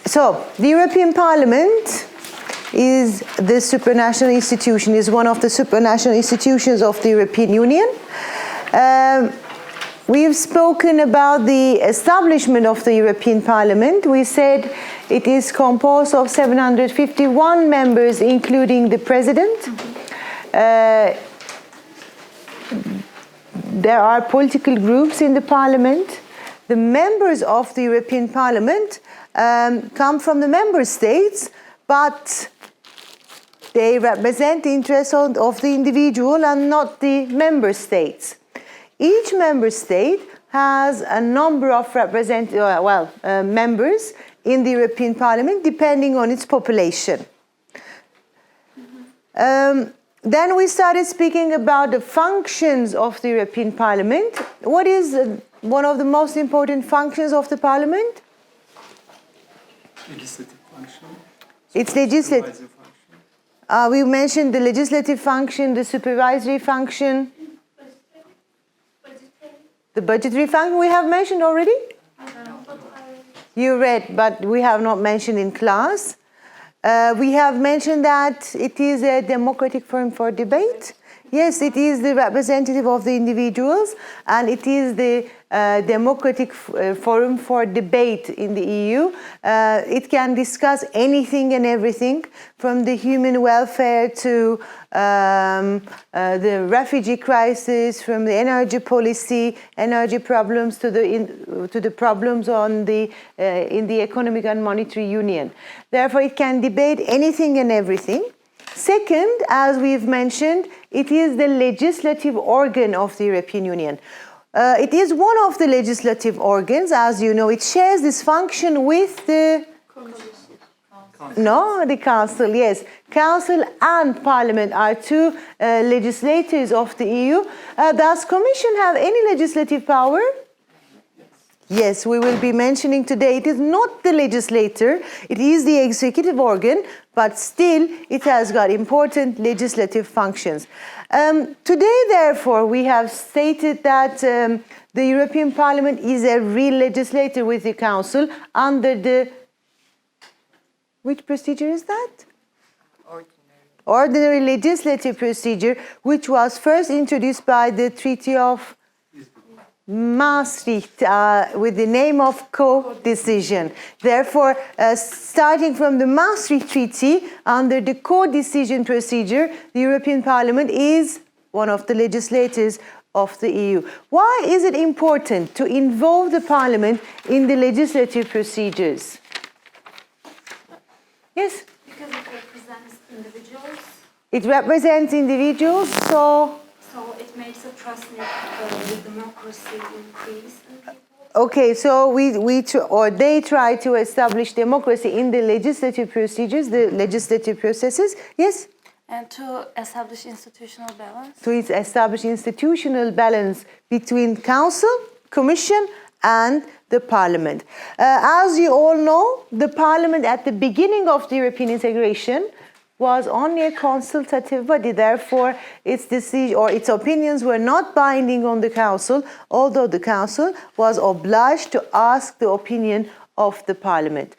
So, the European Parliament is the supranational institution, is one of the supranational institutions of the European Union. We've spoken about the establishment of the European Parliament. We said it is composed of 751 members, including the President. There are political groups in the Parliament. The members of the European Parliament come from the member states, but they represent the interests of the individual and not the member states. Each member state has a number of members in the European Parliament, depending on its population. Then we started speaking about the functions of the European Parliament. What is one of the most important functions of the Parliament? Legislative function. It's legislative. We mentioned the legislative function, the supervisory function. The budgetary function we have mentioned already? You read, but we have not mentioned in class. We have mentioned that it is a democratic forum for debate. Yes, it is the representative of the individuals, and it is the democratic forum for debate in the EU. It can discuss anything and everything, from the human welfare to the refugee crisis, from the energy policy, energy problems to the problems in the economic and monetary union. Therefore, it can debate anything and everything. Second, as we've mentioned, it is the legislative organ of the European Union. It is one of the legislative organs, as you know. It shares this function with the Council, yes. Council and Parliament are two legislators of the EU. Does Commission have any legislative power? Yes, we will be mentioning today it is not the legislator, it is the executive organ, but still it has got important legislative functions. Today, therefore, we have stated that the European Parliament is a real legislator with the Council under the... Which procedure is that? Ordinary legislative procedure, which was first introduced by the Treaty of Maastricht with the name of co-decision. Therefore, starting from the Maastricht Treaty, under the co-decision procedure, the European Parliament is one of the legislators of the EU. Why is it important to involve the Parliament in the legislative procedures? Yes? Because it represents individuals. It represents individuals, so it makes a trust with democracy increase in people. Okay, so they try to establish democracy in the legislative procedures, the legislative processes. Yes? And to establish institutional balance. To establish institutional balance between Council, Commission, and the Parliament. As you all know, the Parliament at the beginning of the European integration was only a consultative body. Therefore, its decision or its opinions were not binding on the Council, although the Council was obliged to ask the opinion of the Parliament.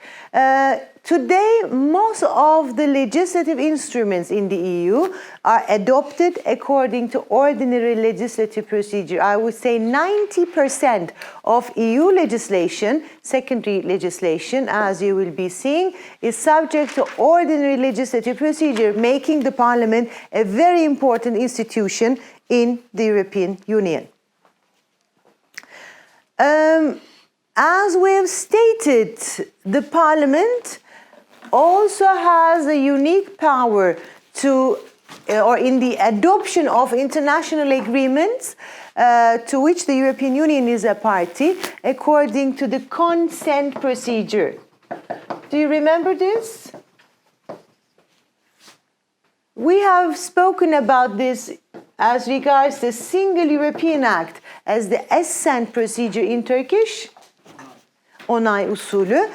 Today, most of the legislative instruments in the EU are adopted according to ordinary legislative procedure. I would say 90% of EU legislation, secondary legislation, as you will be seeing, is subject to ordinary legislative procedure, making the Parliament a very important institution in the European Union. As we have stated, the Parliament also has a unique power in the adoption of international agreements to which the European Union is a party, according to the consent procedure. Do you remember this? We have spoken about this as regards the Single European Act as the assent procedure in Turkish. Onay usulü.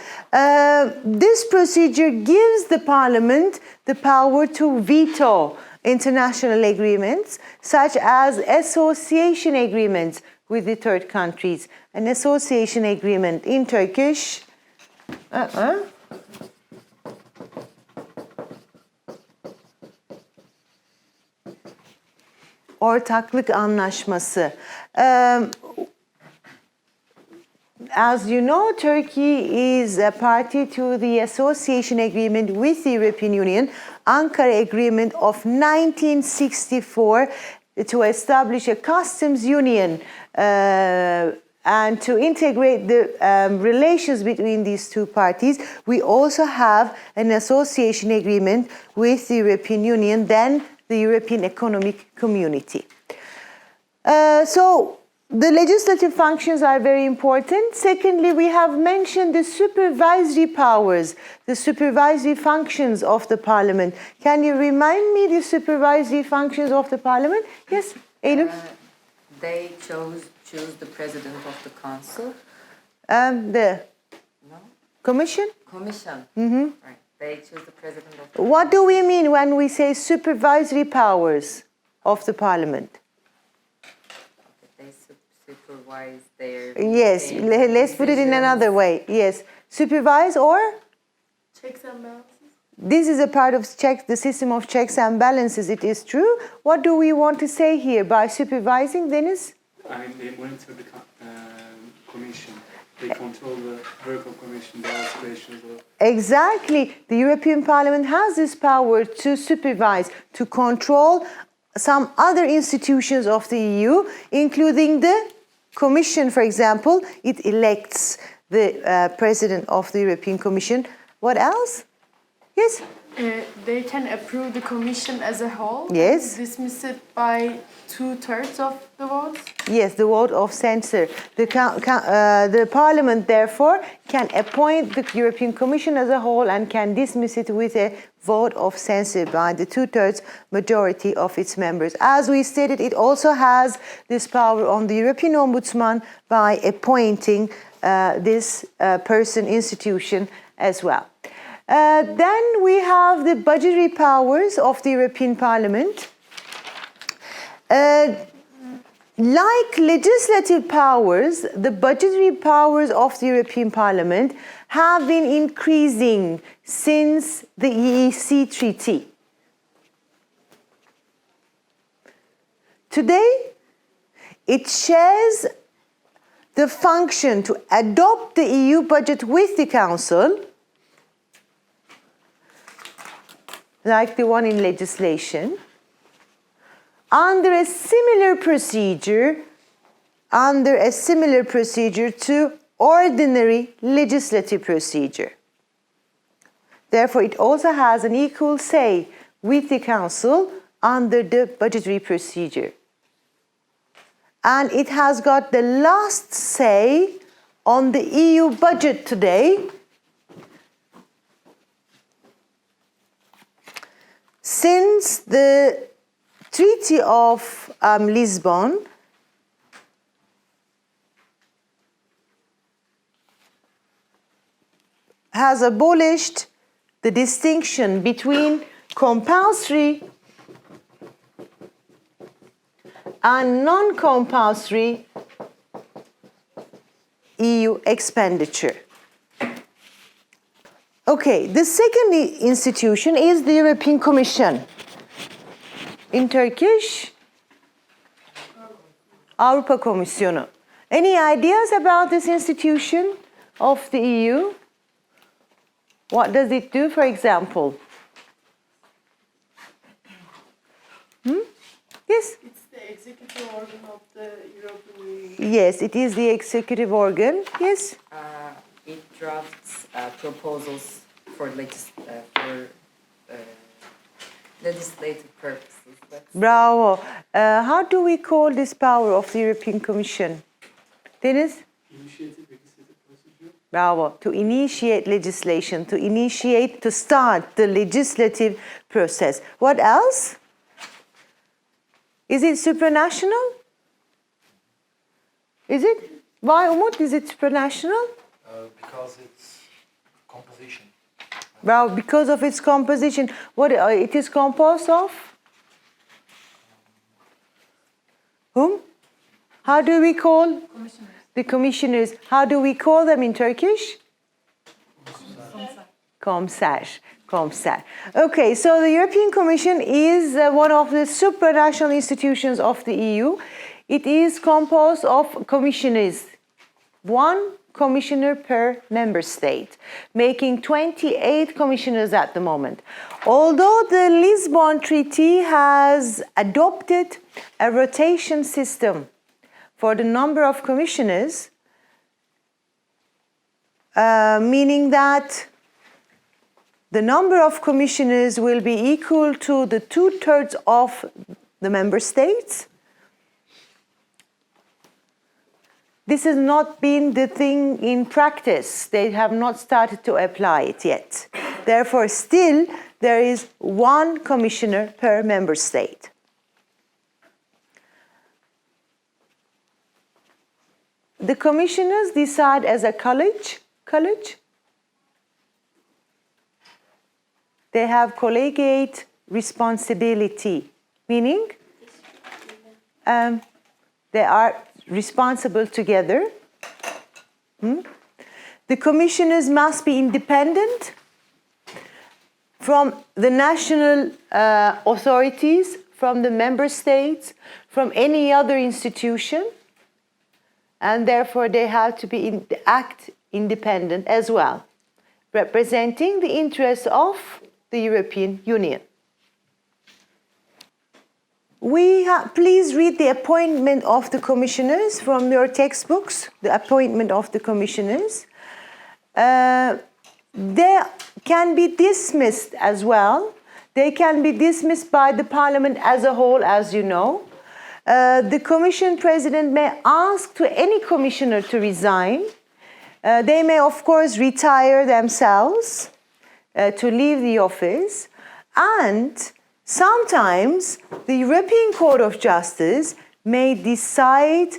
This procedure gives the Parliament the power to veto international agreements, such as association agreements with the third countries. An association agreement in Turkish ortaklık anlaşması. As you know, Turkey is a party to the association agreement with the European Union, Ankara Agreement of 1964, to establish a customs union and to integrate the relations between these two parties. We also have an association agreement with the European Union, then the European Economic Community. So the legislative functions are very important. Secondly, we have mentioned the supervisory powers, the supervisory functions of the parliament. Can you remind me the supervisory functions of the parliament? Yes, Eylül? They choose the president of the council. The No? commission? Commission. Right. They choose the president of the What do we mean when we say supervisory powers of the parliament? They supervise their... Yes, let's put it in another way. Yes, supervise or? Checks and balances. This is a part of the system of checks and balances, it is true. What do we want to say here by supervising, Deniz? I mean, they monitor the commission. They control the work of commission, the aspirations of... Exactly. The European Parliament has this power to supervise, to control some other institutions of the EU, including the Commission, for example. It elects the President of the European Commission. What else? Yes? They can approve the commission as a whole. Yes. Dismiss it by 2/3 of the votes. Yes, the vote of censure. The Parliament, therefore, can appoint the European Commission as a whole and can dismiss it with a vote of censure by the 2/3 majority of its members. As we stated, it also has this power on the European Ombudsman by appointing this person, institution as well. Then we have the budgetary powers of the European Parliament. Like legislative powers, the budgetary powers of the European Parliament have been increasing since the EEC Treaty. Today, it shares the function to adopt the EU budget with the Council, like the one in legislation, under a similar procedure to ordinary legislative procedure. Therefore, it also has an equal say with the Council under the budgetary procedure. And it has got the last say on the EU budget today, since the Treaty of Lisbon has abolished the distinction between compulsory and non-compulsory EU expenditure. Okay, the second institution is the European Commission. In Turkish, Avrupa Komisyonu. Any ideas about this institution of the EU? What does it do, for example? Yes? It's the executive organ of the European Union. Yes, it is the executive organ. Yes? It drafts proposals for legislative purposes. Bravo. How do we call this power of the European Commission? Deniz? Initiative legislative procedure. Bravo. To initiate legislation, to start the legislative process. What else? Is it supranational? Is it? Why, Umut, is it supranational? Because it's composition. Well, because of its composition. What it is composed of? Whom? How do we call the commissioners? How do we call them in Turkish? Komiser. Commissaire. Okay, so the European Commission is one of the supranational institutions of the EU. It is composed of commissioners, one commissioner per member state, making 28 commissioners at the moment. Although the Lisbon Treaty has adopted a rotation system for the number of commissioners, meaning that the number of commissioners will be equal to the 2/3 of the member states. This has not been the thing in practice. They have not started to apply it yet. Therefore, still, there is one commissioner per member state. The commissioners decide as a college. They have collegiate responsibility, meaning they are responsible together. The commissioners must be independent from the national authorities, from the member states, from any other institution, and therefore they have to be act independent as well, representing the interests of the European Union. Please read the appointment of the commissioners from your textbooks, the appointment of the commissioners. They can be dismissed as well. They can be dismissed by the parliament as a whole, as you know. The commission president may ask to any commissioner to resign. They may, of course, retire themselves to leave the office. And sometimes the European Court of Justice may decide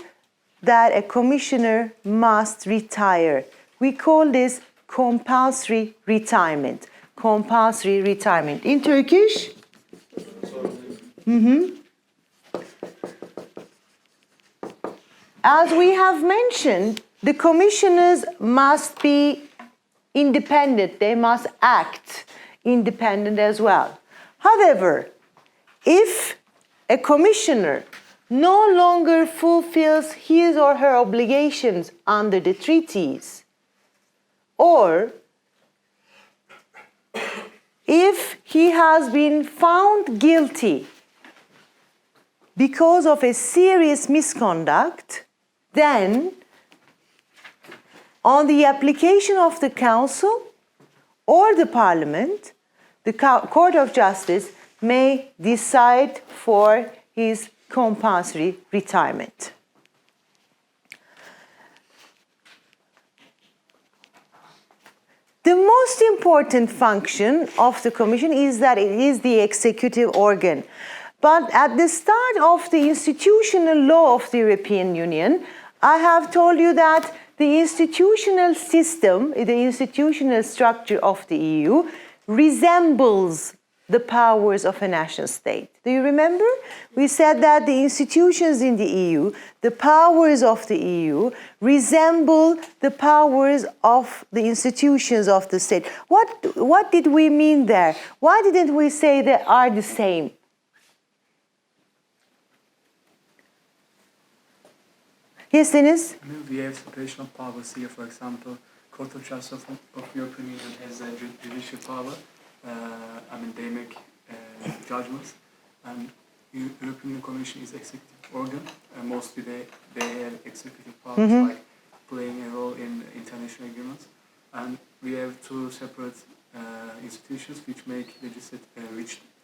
that a commissioner must retire. We call this compulsory retirement. Compulsory retirement. In Turkish? As we have mentioned, the commissioners must be independent. They must act independent as well. However, if a commissioner no longer fulfills his or her obligations under the treaties, or if he has been found guilty because of a serious misconduct, then on the application of the Council or the Parliament, the Court of Justice may decide for his compulsory retirement. The most important function of the Commission is that it is the executive organ. But at the start of the institutional law of the European Union, I have told you that the institutional system, the institutional structure of the EU resembles the powers of a national state. Do you remember? We said that the institutions in the EU, the powers of the EU, resemble the powers of the institutions of the state. What did we mean there? Why didn't we say they are the same? Yes, Deniz? We have separation of powers here, for example, Court of Justice of European Union has a judicial power. They make judgments, and European Commission is executive organ, and mostly they have executive powers, like playing a role in international agreements. And we have two separate institutions which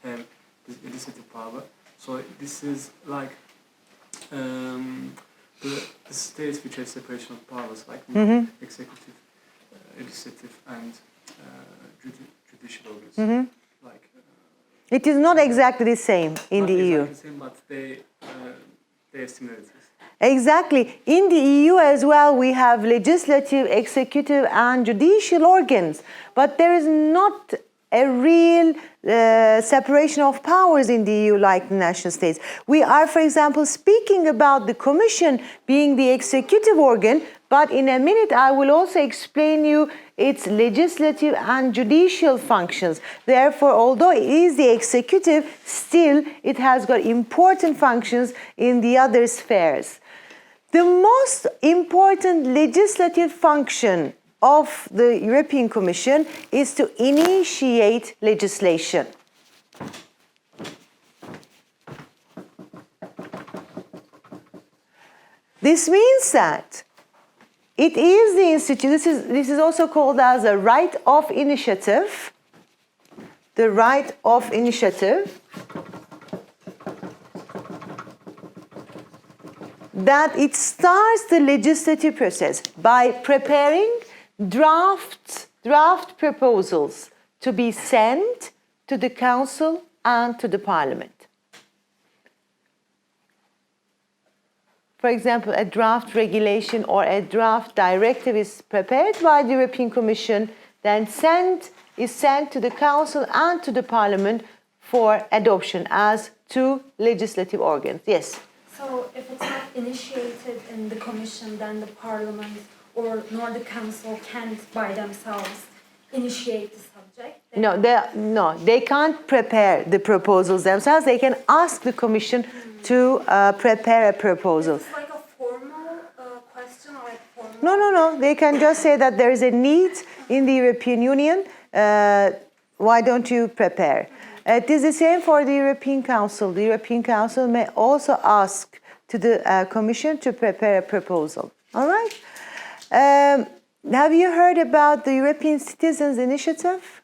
have legislative power. So this is like the states which have separation of powers, like executive, legislative, and judicial organs. It is not exactly the same in the EU. Not exactly the same, but they have similarities. Exactly. In the EU as well, we have legislative, executive, and judicial organs. But there is not a real separation of powers in the EU like the national states. We are, for example, speaking about the Commission being the executive organ, But in a minute, I will also explain you its legislative and judicial functions. Therefore, although it is the executive, still it has got important functions in the other spheres. The most important legislative function of the European Commission is to initiate legislation. This means that it is the institution, this is also called as a right of initiative, the right of initiative, that it starts the legislative process by preparing draft proposals to be sent to the Council and to the Parliament. For example, a draft regulation or a draft directive is prepared by the European Commission, then is sent to the Council and to the Parliament for adoption as two legislative organs. Yes? So if it's not initiated in the Commission, then the Parliament nor the Council can't by themselves initiate the subject? They can't prepare the proposals themselves. They can ask the Commission to prepare a proposal. It's like a formal question or a formal... No. They can just say that there is a need in the European Union. Why don't you prepare? It is the same for the European Council. The European Council may also ask to the Commission to prepare a proposal. All right? Have you heard about the European Citizens Initiative?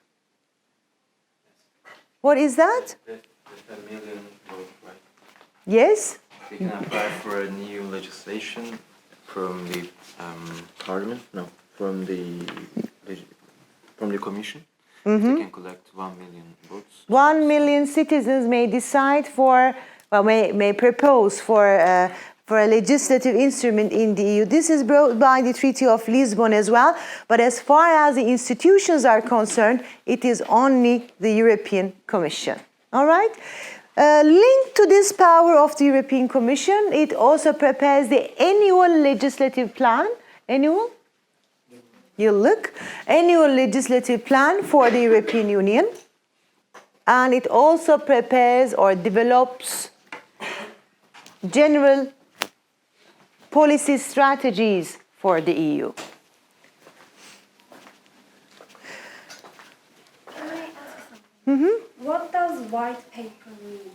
What is that? The 10 million vote, right? Yes? They can apply for a new legislation from the Parliament, no, from the Commission. They can collect 1 million votes. 1 million citizens may decide may propose for a legislative instrument in the EU. This is brought by the Treaty of Lisbon as well, but as far as the institutions are concerned, it is only the European Commission. All right? Linked to this power of the European Commission, it also prepares the annual legislative plan. Annual? You look. Annual legislative plan for the European Union. And it also prepares or develops general policy strategies for the EU. Can I ask something? What does white paper mean?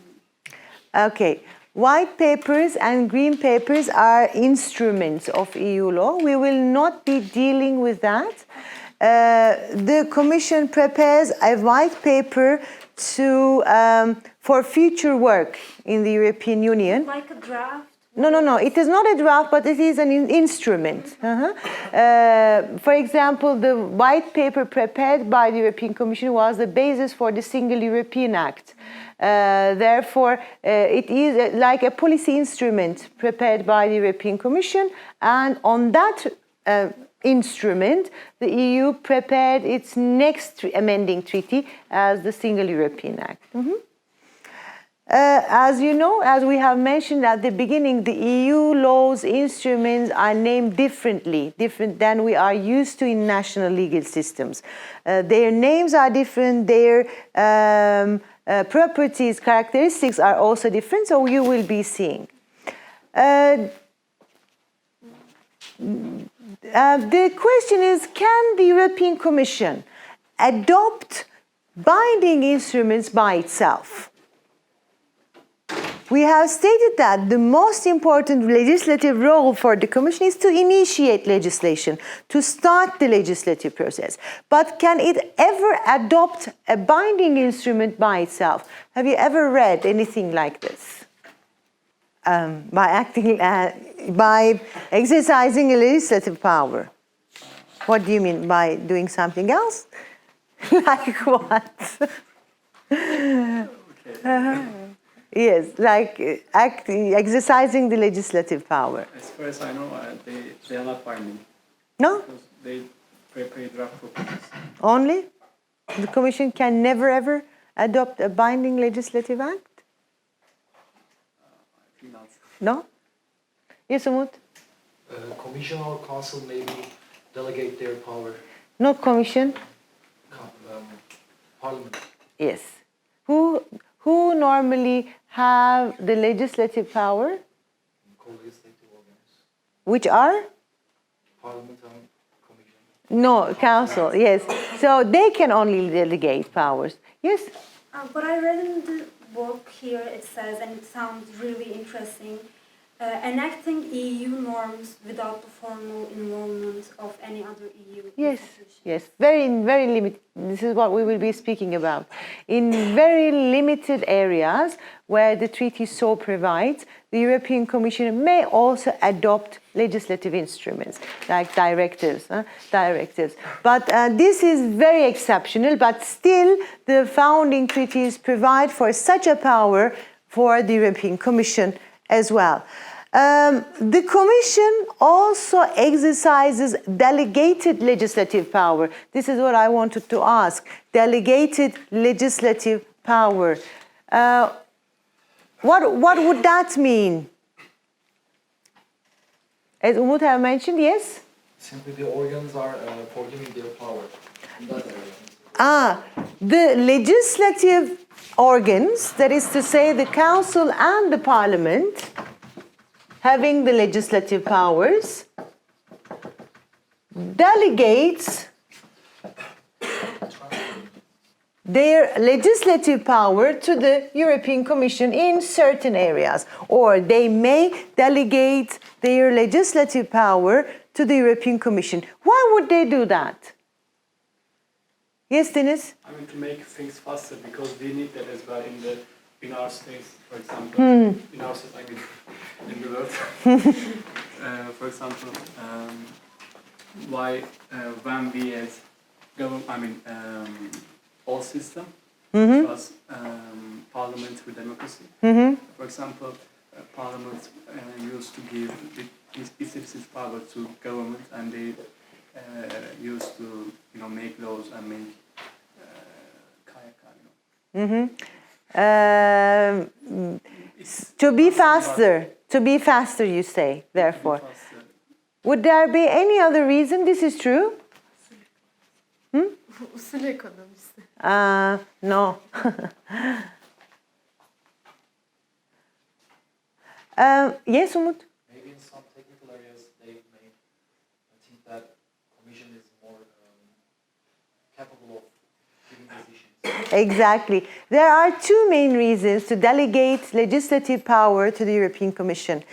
Okay. White papers and green papers are instruments of EU law. We will not be dealing with that. The Commission prepares a white paper for future work in the European Union. Like a draft? No. It is not a draft, but it is an instrument. For example, the white paper prepared by the European Commission was the basis for the Single European Act. Therefore, it is like a policy instrument prepared by the European Commission, and on that instrument, the EU prepared its next amending treaty as the Single European Act. As you know, as we have mentioned at the beginning, the EU law's instruments are named different than we are used to in national legal systems. Their names are different, their properties, characteristics are also different, so you will be seeing. The question is, can the European Commission adopt binding instruments by itself? We have stated that the most important legislative role for the Commission is to initiate legislation, to start the legislative process. But can it ever adopt a binding instrument by itself? Have you ever read anything like this? By exercising a legislative power. What do you mean by doing something else? Like what? Yes, like exercising the legislative power. As far as I know, they are not binding. No? Because they prepare draft proposals. Only? The Commission can never ever adopt a binding legislative act? I think not. No? Yes, Umut? Commission or council maybe delegate their power. Not commission. Parliament. Yes. Who normally have the legislative power? Co-legislative organs. Which are? Parliament and commission. No, council, yes. So they can only delegate powers. Yes? But I read in the book here, it says, and it sounds really interesting, enacting EU norms without the formal involvement of any other EU Yes, institution. yes. Very limited. This is what we will be speaking about. In very limited areas where the treaty so provides, the European Commission may also adopt legislative instruments like directives. But this is very exceptional, but still the founding treaties provide for such a power for the European Commission as well. The Commission also exercises delegated legislative power. This is what I wanted to ask. Delegated legislative power. What would that mean? As Umut have mentioned, yes? Simply the organs are forgiving their power in that area. The legislative organs, that is to say the Council and the Parliament, having the legislative powers, delegates their legislative power to the European Commission in certain areas, or they may delegate their legislative power to the European Commission. Why would they do that? Yes, Deniz? I mean, to make things faster, because we need that as well in our states, for example. In our state, I mean, in the world. For example, when we as government, all system, which was parliamentary democracy. For example, parliament used to give its power to government, and they used to, make laws and make To be faster, you say, therefore. Would there be any other reason this is true? Usul ekonomisti. No. Yes, Umut? Maybe in some technical areas they may think that Commission is more capable of giving decisions. Exactly. There are two main reasons to delegate legislative power to the European Commission.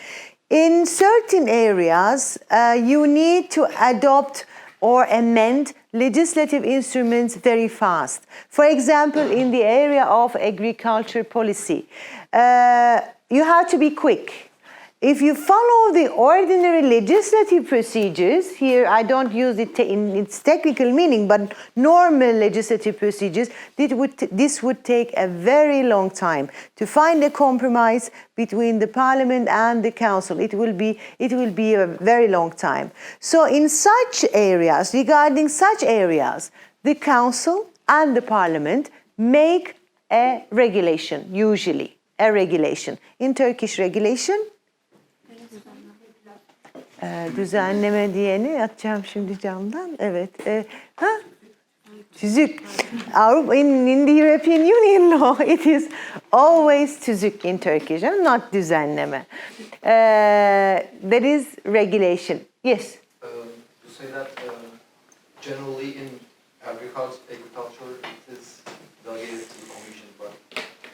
In certain areas, you need to adopt or amend legislative instruments very fast. For example, in the area of agriculture policy, you have to be quick. If you follow the ordinary legislative procedures, here I don't use it in its technical meaning, but normal legislative procedures, this would take a very long time to find a compromise between the Parliament and the Council. It will be a very long time. So in such areas, regarding such areas, the Council and the Parliament make a regulation, usually a regulation. In Turkish regulation, düzenleme diyeni atacağım şimdi camdan. Evet. Tüzük. In the European Union law, it is always tüzük in Turkish, not düzenleme. That is regulation. Yes. You say that generally in agriculture it is delegated to the Commission, but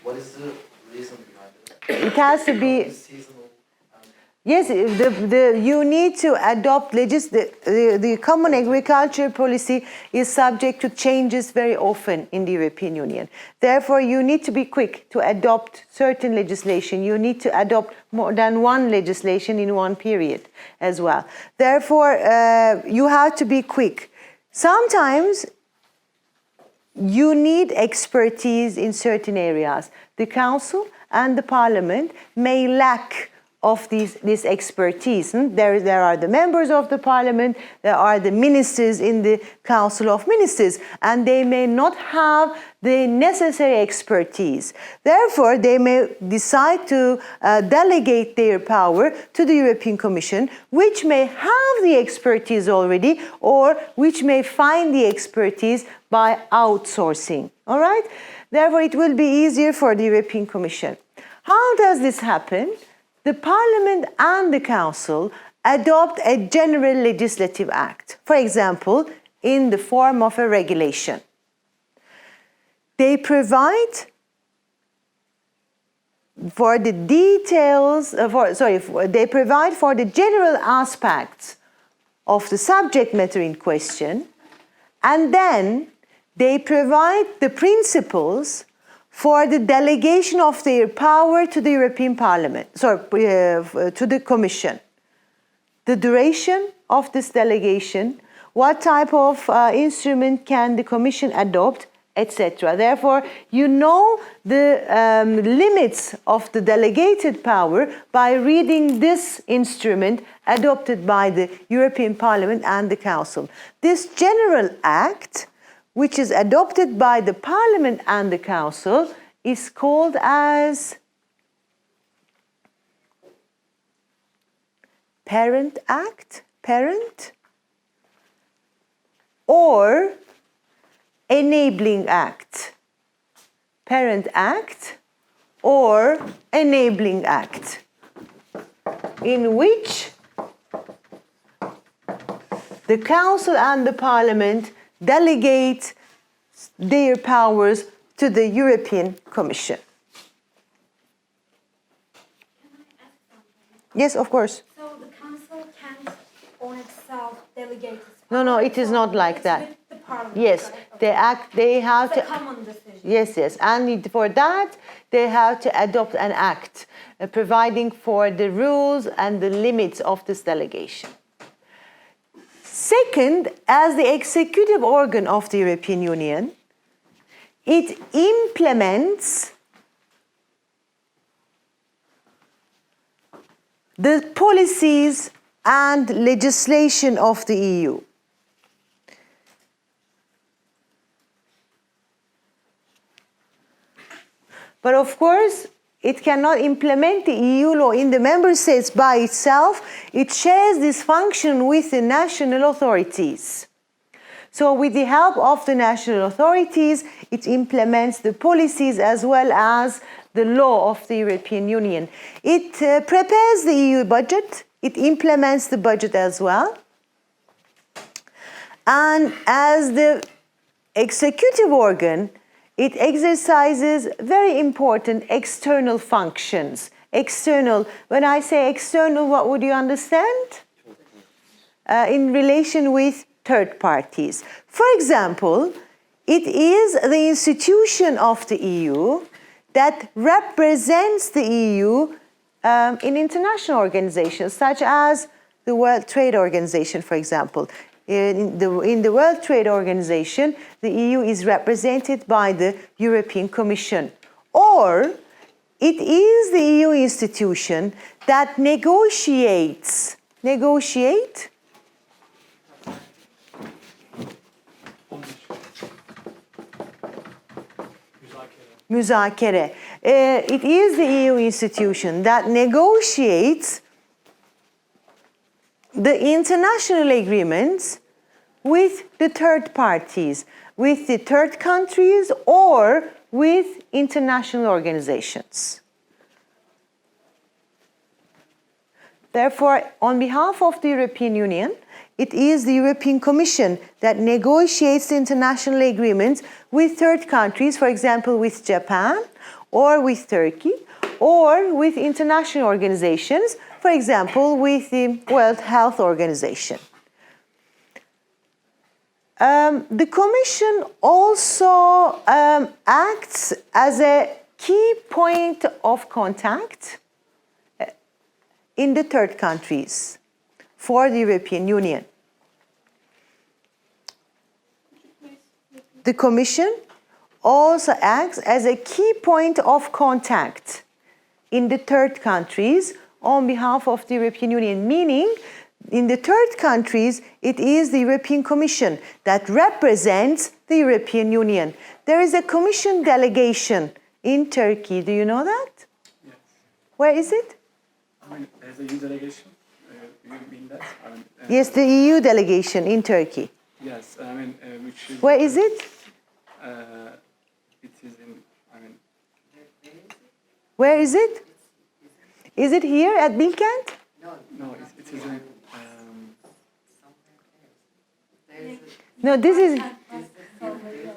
what is the reason behind it? It has to be. Seasonal. Yes, you need to adopt the common agriculture policy is subject to changes very often in the European Union. Therefore, you need to be quick to adopt certain legislation. You need to adopt more than one legislation in one period as well. Therefore, you have to be quick. Sometimes you need expertise in certain areas. The Council and the Parliament may lack of this expertise. There are the members of the parliament, there are the ministers in the Council of Ministers, and they may not have the necessary expertise. Therefore, they may decide to delegate their power to the European Commission, which may have the expertise already, or which may find the expertise by outsourcing. All right? Therefore, it will be easier for the European Commission. How does this happen? The Parliament and the Council adopt a general legislative act, for example, in the form of a regulation. They provide for the details, they provide for the general aspects of the subject matter in question, and then they provide the principles for the delegation of their power to the European Parliament, to the Commission. The duration of this delegation, what type of instrument can the Commission adopt, etc. Therefore, you know the limits of the delegated power by reading this instrument adopted by the European Parliament and the Council. This general act, which is adopted by the Parliament and the Council, is called as Parent Act, or Enabling Act. Parent Act or Enabling Act, in which the Council and the Parliament delegate their powers to the European Commission. Yes, of course. So the Council can't on itself delegate its No, it is not like it's that. with the Parliament. Yes, they have It's a to. common decision. Yes, and for that they have to adopt an act providing for the rules and the limits of this delegation. Second, as the executive organ of the European Union, it implements the policies and legislation of the EU. But of course, it cannot implement the EU law in the member states by itself. It shares this function with the national authorities. So with the help of the national authorities, it implements the policies as well as the law of the European Union. It prepares the EU budget. It implements the budget as well. And as the executive organ, it exercises very important external functions. External, when I say external, what would you understand? In relation with third parties. For example, it is the institution of the EU that represents the EU in international organizations, such as the World Trade Organization, for example. In the World Trade Organization, the EU is represented by the European Commission. Or it is the EU institution that negotiates. Müzakere. It is the EU institution that negotiates the international agreements with the third parties, with the third countries, or with international organizations. Therefore, on behalf of the European Union, it is the European Commission that negotiates the international agreements with third countries, for example, with Japan, or with Turkey, or with international organizations, for example, with the World Health Organization. The Commission also acts as a key point of contact in the third countries for the European Union. The Commission also acts as a key point of contact in the third countries on behalf of the European Union, meaning in the third countries, it is the European Commission that represents the European Union. There is a Commission delegation in Turkey. Do you know that? Yes. Where is it? I mean, there's a EU delegation. You mean that? I mean, Yes, the EU delegation in Turkey. Yes, I mean, which is... Where is it? It is in, I mean... Where is it? Is it here at Bilkent? No, it is in... No, this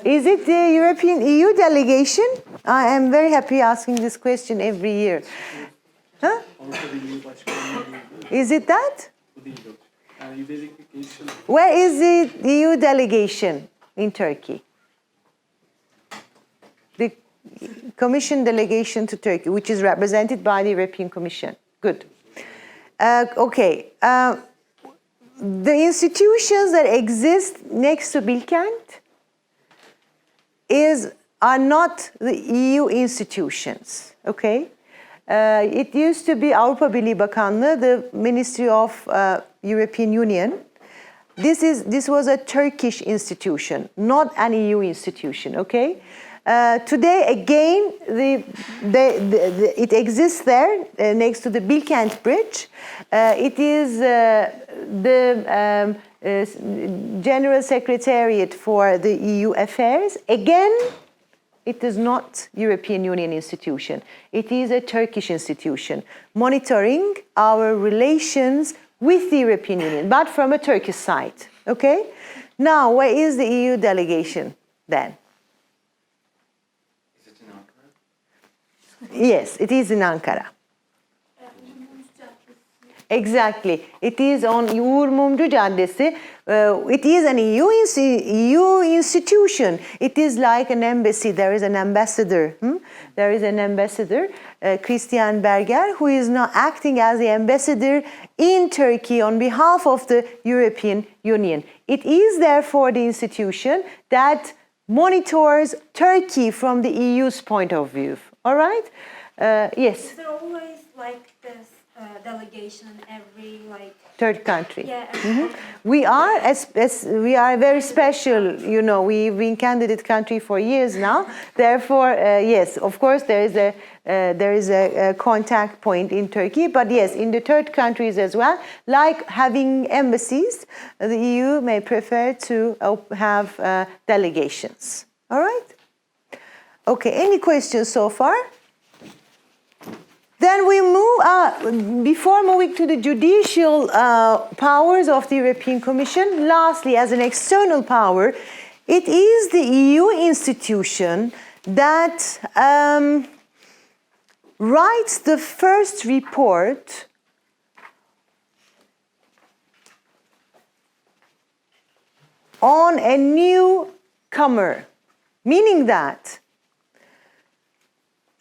is it the European EU delegation? I am very happy asking this question every year. Huh? Avrupa Birliği Başkanlığı değil. Is it that? Bu değil yok. Yani EU delegation... Where is the EU delegation in Turkey? The Commission delegation to Turkey, which is represented by the European Commission. Good. Okay. The institutions that exist next to Bilkent are not the EU institutions. Okay. It used to be Avrupa Birliği Bakanlığı, the Ministry of European Union. This was a Turkish institution, not an EU institution. Okay. Today, again, it exists there next to the Bilkent Bridge. It is the General Secretariat for the EU Affairs. Again, it is not European Union institution. It is a Turkish institution monitoring our relations with the European Union, but from a Turkish side. Okay? Now, where is the EU delegation then? Yes, it is in Ankara. Exactly. It is on Uğur Mumcu Caddesi. It is an EU institution. It is like an embassy. There is an ambassador. There is an ambassador, Christian Berger, who is now acting as the ambassador in Turkey on behalf of the European Union. It is therefore the institution that monitors Turkey from the EU's point of view. All right? Yes. Is there always like this delegation in every third country? Yeah. We are very special. You know, we've been candidate country for years now. Therefore, yes, of course, there is a contact point in Turkey. But yes, in the third countries as well, like having embassies, the EU may prefer to have delegations. All right? Okay, any questions so far? Then we move, before moving to the judicial powers of the European Commission, lastly, as an external power, it is the EU institution that writes the first report on a newcomer, meaning that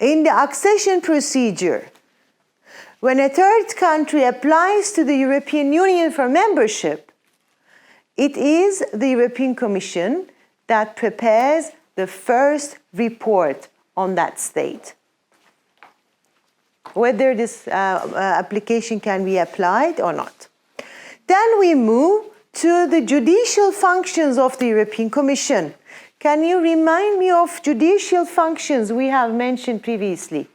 in the accession procedure, when a third country applies to the European Union for membership, it is the European Commission that prepares the first report on that state. Whether this application can be applied or not. Then we move to the judicial functions of the European Commission. Can you remind me of judicial functions we have mentioned previously?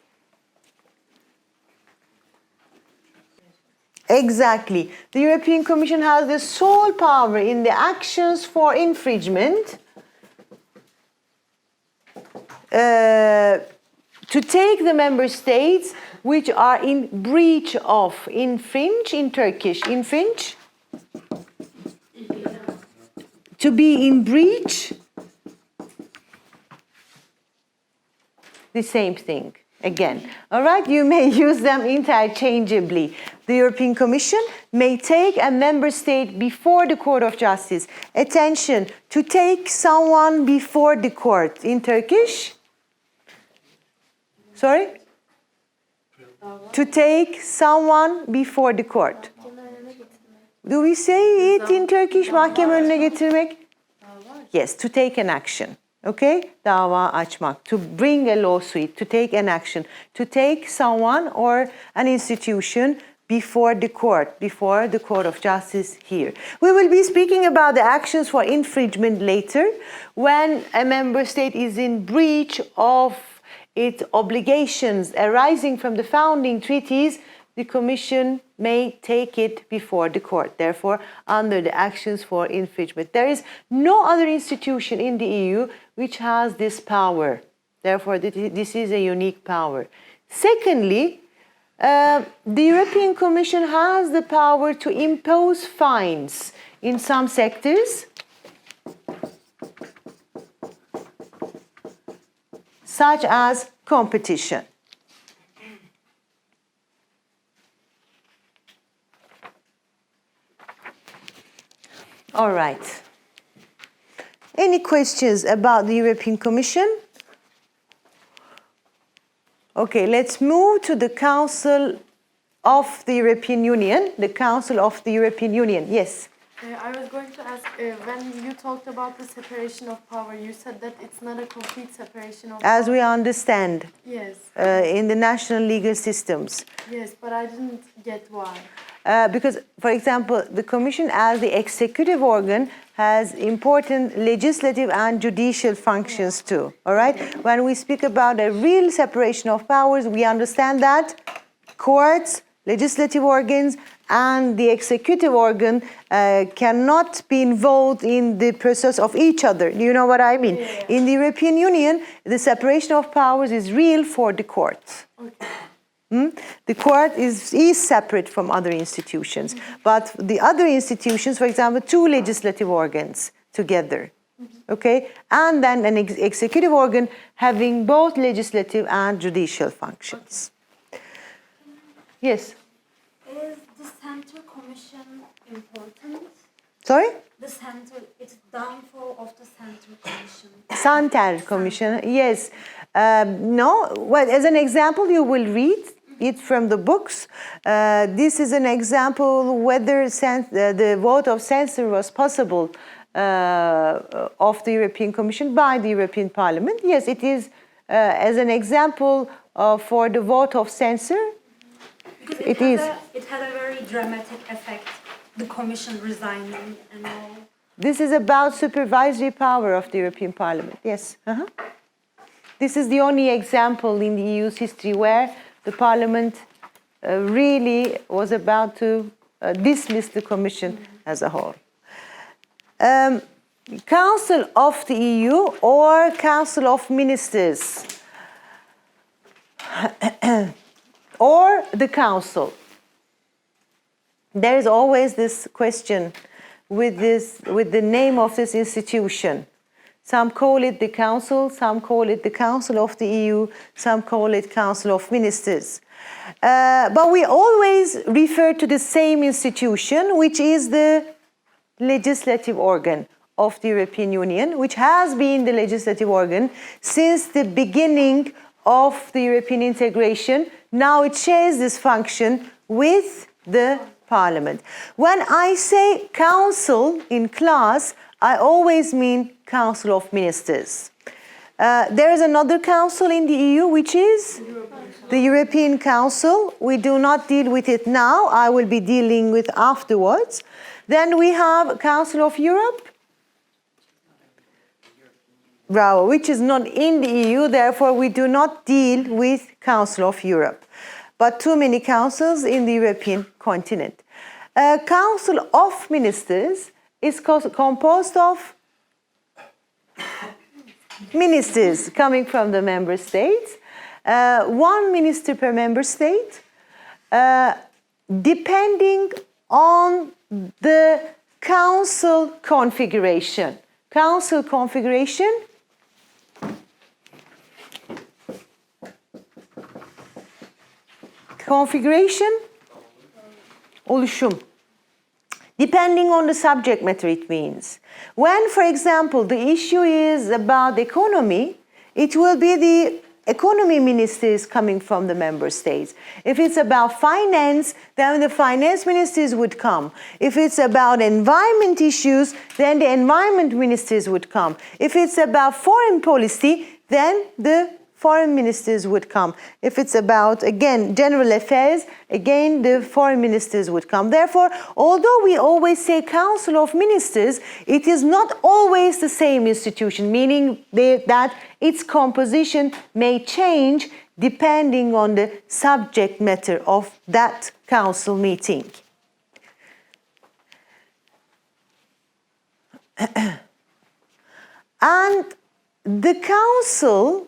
Exactly. The European Commission has the sole power in the actions for infringement to take the member states which are in breach of, infringe in Turkish, infringe, to be in breach, the same thing again. All right, you may use them interchangeably. The European Commission may take a member state before the Court of Justice. Attention, to take someone before the court in Turkish. Sorry? To take someone before the court. Do we say it in Turkish? Mahkeme önüne getirmek? Yes, to take an action. Okay? Dava açmak. To bring a lawsuit, to take an action, to take someone or an institution before the court of justice here. We will be speaking about the actions for infringement later when a member state is in breach of its obligations arising from the founding treaties. The Commission may take it before the court, therefore, under the actions for infringement. There is no other institution in the EU which has this power. Therefore, this is a unique power. Secondly, the European Commission has the power to impose fines in some sectors, such as competition. All right. Any questions about the European Commission? Okay, let's move to the Council of the European Union. The Council of the European Union, yes. I was going to ask, when you talked about the separation of power, you said that it's not a complete separation of As power. we understand, Yes. in the national legal systems. Yes, but I didn't get why. Because, for example, the Commission as the executive organ has important legislative and judicial functions too, all right? When we speak about a real separation of powers, we understand that courts, legislative organs, and the executive organ cannot be involved in the process of each other. Do you know what I mean? Yeah. In the European Union, the separation of powers is real for the courts. Okay. The court is separate from other institutions, but the other institutions, for example, two legislative organs together, okay? And then an executive organ having both legislative and judicial functions. Yes? Is the Center Commission important? Sorry? The Center, it's downfall of the Center Commission. Santer Commission, yes. No, well, as an example, you will read it from the books. This is an example whether the vote of censure was possible of the European Commission by the European Parliament. Yes, it is as an example for the vote of censure. Because it had a very dramatic effect, the Commission resigning and all. This is about supervisory power of the European Parliament, yes. This is the only example in the EU's history where the Parliament really was about to dismiss the Commission as a whole. Council of the EU or Council of Ministers or the Council. There is always this question with the name of this institution. Some call it the Council, some call it the Council of the EU, some call it Council of Ministers. But we always refer to the same institution, which is the legislative organ of the European Union, which has been the legislative organ since the beginning of the European integration. Now it shares this function with the Parliament. When I say Council in class, I always mean Council of Ministers. There is another council in the EU, which is the European Council. We do not deal with it now. I will be dealing with afterwards. Then we have Council of Europe, bravo, which is not in the EU. Therefore, we do not deal with Council of Europe. But too many councils in the European continent. Council of Ministers is composed of ministers coming from the member states, one minister per member state, depending on the council configuration. Council configuration oluşum. Depending on the subject matter, it means. When, for example, the issue is about economy, it will be the economy ministers coming from the member states. If it's about finance, then the finance ministers would come. If it's about environment issues, then the environment ministers would come. If it's about foreign policy, then the foreign ministers would come. If it's about, again, general affairs, again, the foreign ministers would come. Therefore, although we always say Council of Ministers, it is not always the same institution, meaning that its composition may change depending on the subject matter of that council meeting. And the council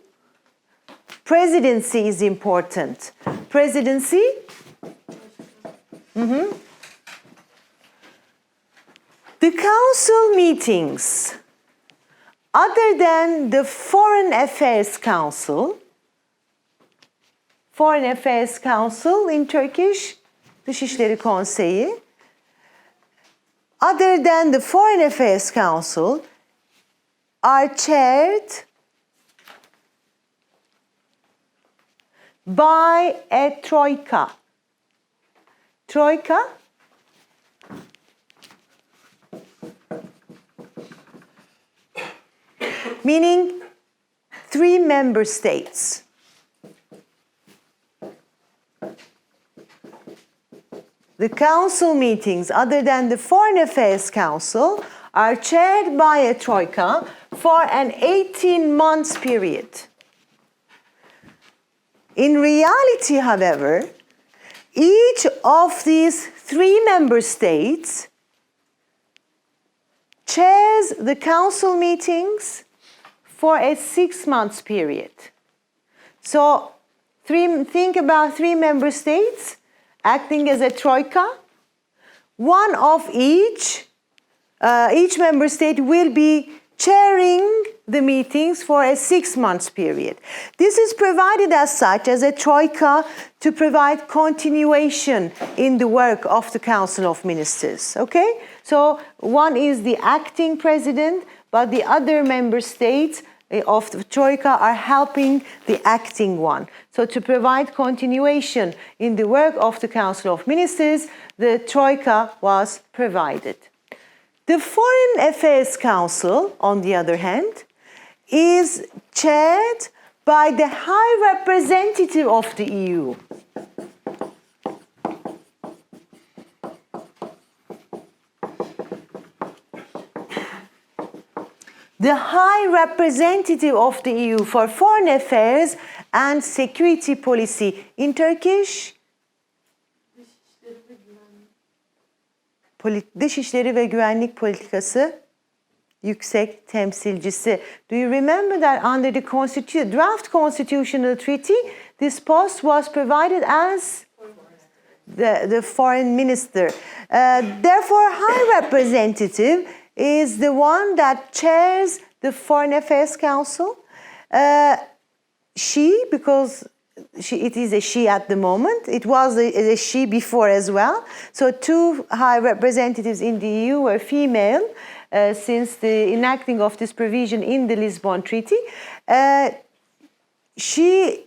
presidency is important. Presidency? The council meetings, other than the Foreign Affairs Council in Turkish, Dışişleri Konseyi, other than the Foreign Affairs Council, are chaired by a troika. Troika meaning 3 member states. The council meetings, other than the Foreign Affairs Council, are chaired by a troika for an 18-month period. In reality, however, each of these 3 member states chairs the council meetings for a 6-month period. So think about 3 member states acting as a troika. One of each member state will be chairing the meetings for a 6-month period. This is provided as such as a troika to provide continuation in the work of the Council of Ministers. Okay? So one is the acting president, but the other member states of the troika are helping the acting one. So to provide continuation in the work of the Council of Ministers, the troika was provided. The Foreign Affairs Council, on the other hand, is chaired by the High Representative of the EU. The High Representative of the EU for Foreign Affairs and Security Policy in Turkish, Dışişleri ve Güvenlik Politikası Yüksek Temsilcisi. Do you remember that under the draft constitutional treaty, this post was provided as the foreign minister. Therefore, High Representative is the one that chairs the Foreign Affairs Council. Because it is a she at the moment. It was a she before as well. So 2 high representatives in the EU were female since the enacting of this provision in the Lisbon Treaty. She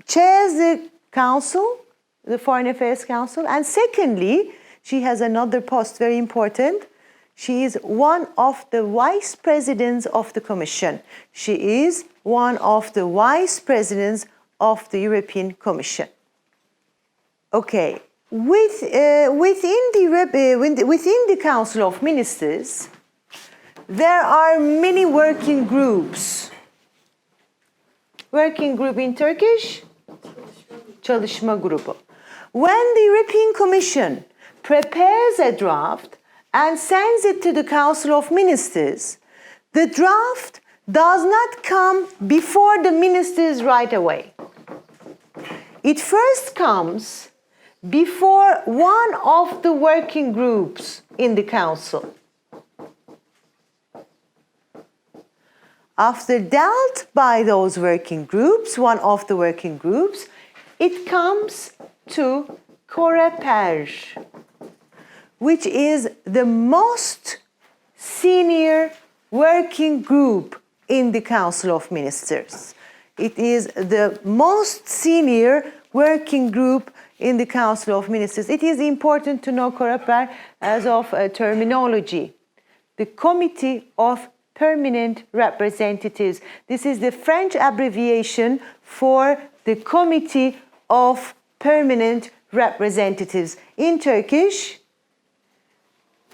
chairs the council, the Foreign Affairs Council, and secondly, she has another post, very important. She is one of the vice presidents of the Commission. She is one of the vice presidents of the European Commission. Okay, within the Council of Ministers, there are many working groups. Working group in Turkish? Çalışma grubu. When the European Commission prepares a draft and sends it to the Council of Ministers, the draft does not come before the ministers right away. It first comes before one of the working groups in the Council. After dealt by those working groups, one of the working groups, it comes to Coreper, which is the most senior working group in the Council of Ministers. It is the most senior working group in the Council of Ministers. It is important to know COREPER as of terminology. The Committee of Permanent Representatives. This is the French abbreviation for the Committee of Permanent Representatives. In Turkish,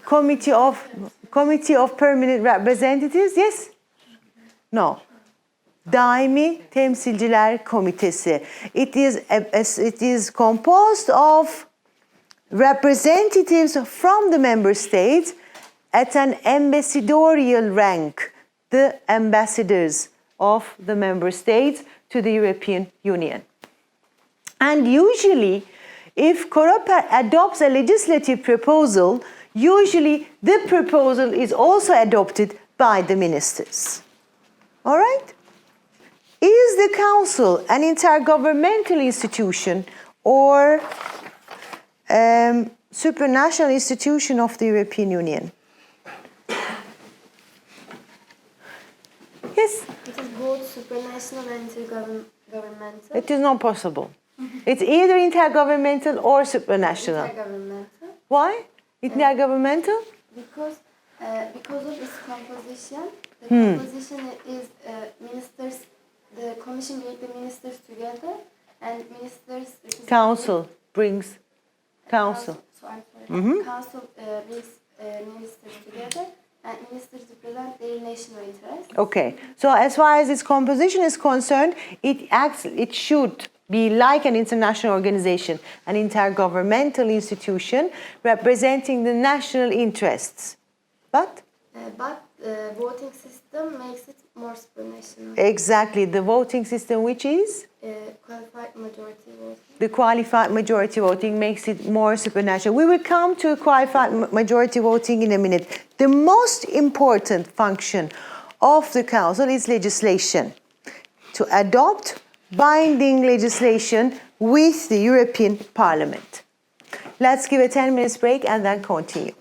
Committee of Permanent Representatives, yes? No. Daimi Temsilciler Komitesi. It is composed of representatives from the member states at an ambassadorial rank, the ambassadors of the member states to the European Union. And usually, if COREPER adopts a legislative proposal, usually the proposal is also adopted by the ministers. All right? Is the Council an intergovernmental institution or supranational institution of the European Union? Yes? It is both supranational and intergovernmental. It is not possible. It's either intergovernmental or supranational. Intergovernmental. Why? Intergovernmental? Because of its composition, the composition is ministers. The Commission brings the ministers together, and ministers. Council brings council. So I'm sorry. Council brings ministers together, and ministers represent their national interests. Okay. So as far as its composition is concerned, it should be like an international organization, an intergovernmental institution representing the national interests. But voting system makes it more supranational. exactly, the voting system, which is? Qualified majority voting. The qualified majority voting makes it more supranational. We will come to qualified majority voting in a minute. The most important function of the Council is legislation. To adopt binding legislation with the European Parliament. Let's give a 10 minutes break and then continue.